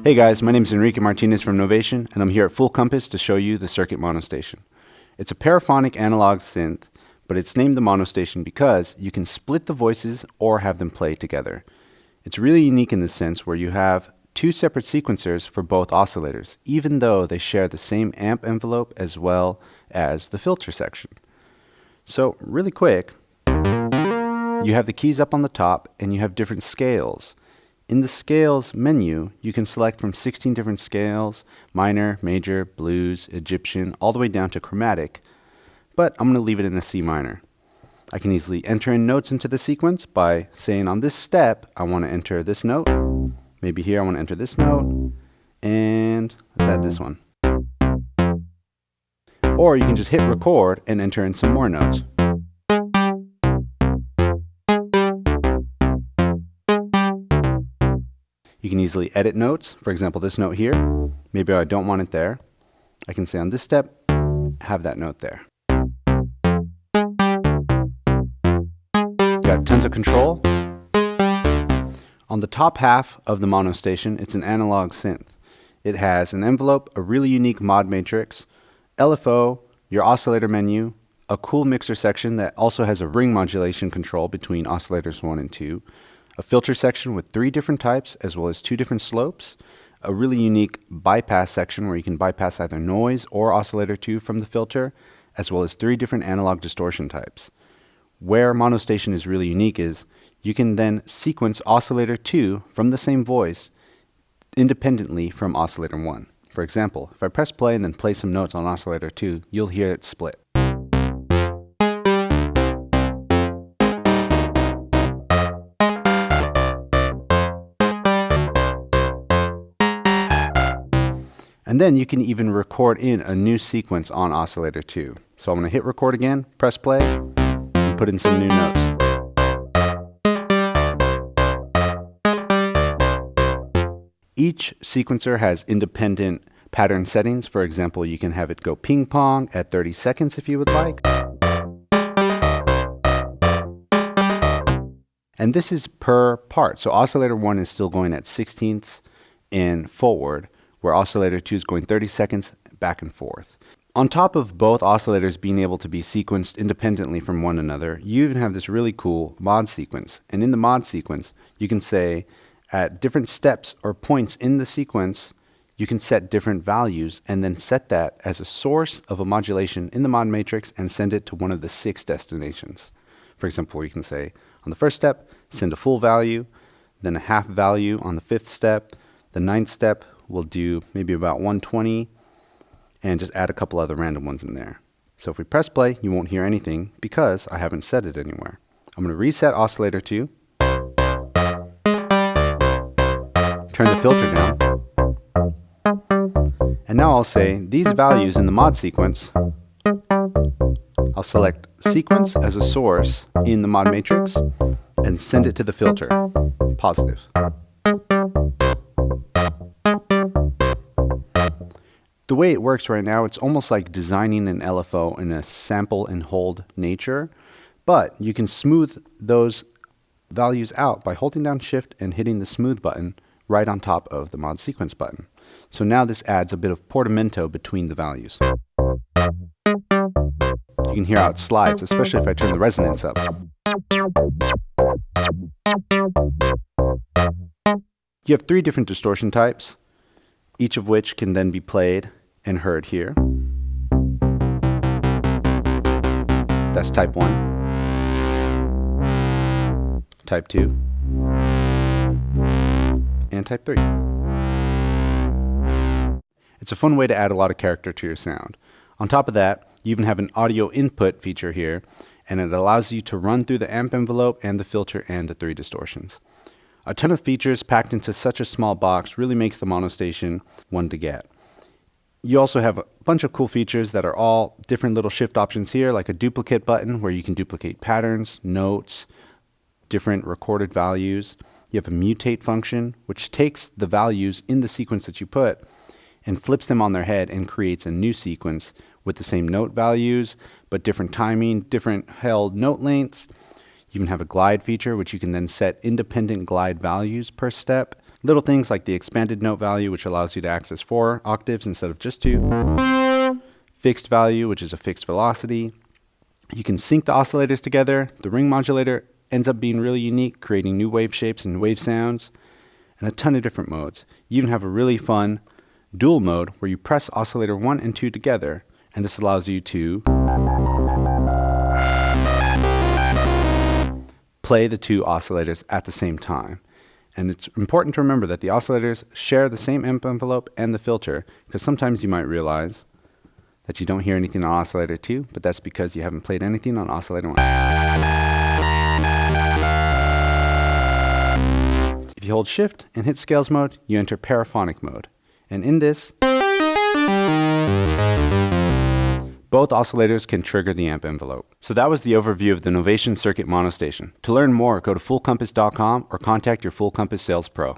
Hey guys, my name is Enrique Martinez from Novation, and I'm here at Full Compass to show you the Circuit Mono Station. It's a paraphonic analog synth, but it's named the Mono Station because you can split the voices or have them play together. It's really unique in the sense where you have two separate sequencers for both oscillators, even though they share the same amp envelope as well as the filter section. So really quick, you have the keys up on the top and you have different scales. In the scales menu, you can select from 16 different scales: minor, major, blues, Egyptian, all the way down to chromatic, but I'm going to leave it in a C minor. I can easily enter in notes into the sequence by saying on this step, I want to enter this note. Maybe here I want to enter this note, and let's add this one. Or you can just hit record and enter in some more notes. You can easily edit notes. For example, this note here, maybe I don't want it there. I can say on this step, have that note there. You got tons of control. On the top half of the Mono Station, it's an analog synth. It has an envelope, a really unique mod matrix, LFO, your oscillator menu, a cool mixer section that also has a ring modulation control between oscillators 1 and 2, a filter section with 3 different types as well as 2 different slopes, a really unique bypass section where you can bypass either noise or oscillator 2 from the filter, as well as 3 different analog distortion types. Where Mono Station is really unique is you can then sequence oscillator 2 from the same voice independently from oscillator 1. For example, if I press play and then play some notes on oscillator 2, you'll hear it split. And then you can even record in a new sequence on oscillator 2. So I'm going to hit record again, press play, and put in some new notes. Each sequencer has independent pattern settings. For example, you can have it go ping pong at 30 seconds if you would like. And this is per part. So oscillator 1 is still going at 16ths and forward, where oscillator 2 is going 30 seconds back and forth. On top of both oscillators being able to be sequenced independently from one another, you even have this really cool mod sequence. And in the mod sequence, you can say at different steps or points in the sequence, you can set different values and then set that as a source of a modulation in the mod matrix and send it to one of the 6 destinations. For example, you can say on the first step, send a full value, then a half value on the 5th step, the 9th step, we'll do maybe about 120 and just add a couple other random ones in there. So if we press play, you won't hear anything because I haven't set it anywhere. I'm going to reset oscillator 2, turn the filter down, and now I'll say these values in the mod sequence, I'll select sequence as a source in the mod matrix and send it to the filter, positive. The way it works right now, it's almost like designing an LFO in a sample and hold nature, but you can smooth those values out by holding down Shift and hitting the smooth button right on top of the mod sequence button. So now this adds a bit of portamento between the values. You can hear how it slides, especially if I turn the resonance up. You have 3 different distortion types, each of which can then be played and heard here. That's type 1, type 2, and type 3. It's a fun way to add a lot of character to your sound. On top of that, you even have an audio input feature here, and it allows you to run through the amp envelope and the filter and the 3 distortions. A ton of features packed into such a small box really makes the Mono Station one to get. You also have a bunch of cool features that are all different little shift options here, like a duplicate button where you can duplicate patterns, notes, different recorded values. You have a mutate function, which takes the values in the sequence that you put and flips them on their head and creates a new sequence with the same note values, but different timing, different held note lengths. You even have a glide feature, which you can then set independent glide values per step. Little things like the expanded note value, which allows you to access 4 octaves instead of just 2. Fixed value, which is a fixed velocity. You can sync the oscillators together. The ring modulator ends up being really unique, creating new wave shapes and wave sounds, and a ton of different modes. You even have a really fun dual mode where you press oscillator 1 and 2 together, and this allows you to play the 2 oscillators at the same time. And it's important to remember that the oscillators share the same amp envelope and the filter, because sometimes you might realize that you don't hear anything on oscillator 2, but that's because you haven't played anything on oscillator 1. If you hold shift and hit scales mode, you enter paraphonic mode. And in this, both oscillators can trigger the amp envelope. So that was the overview of the Novation Circuit Mono Station. To learn more, go to fullcompass.com or contact your Full Compass sales pro.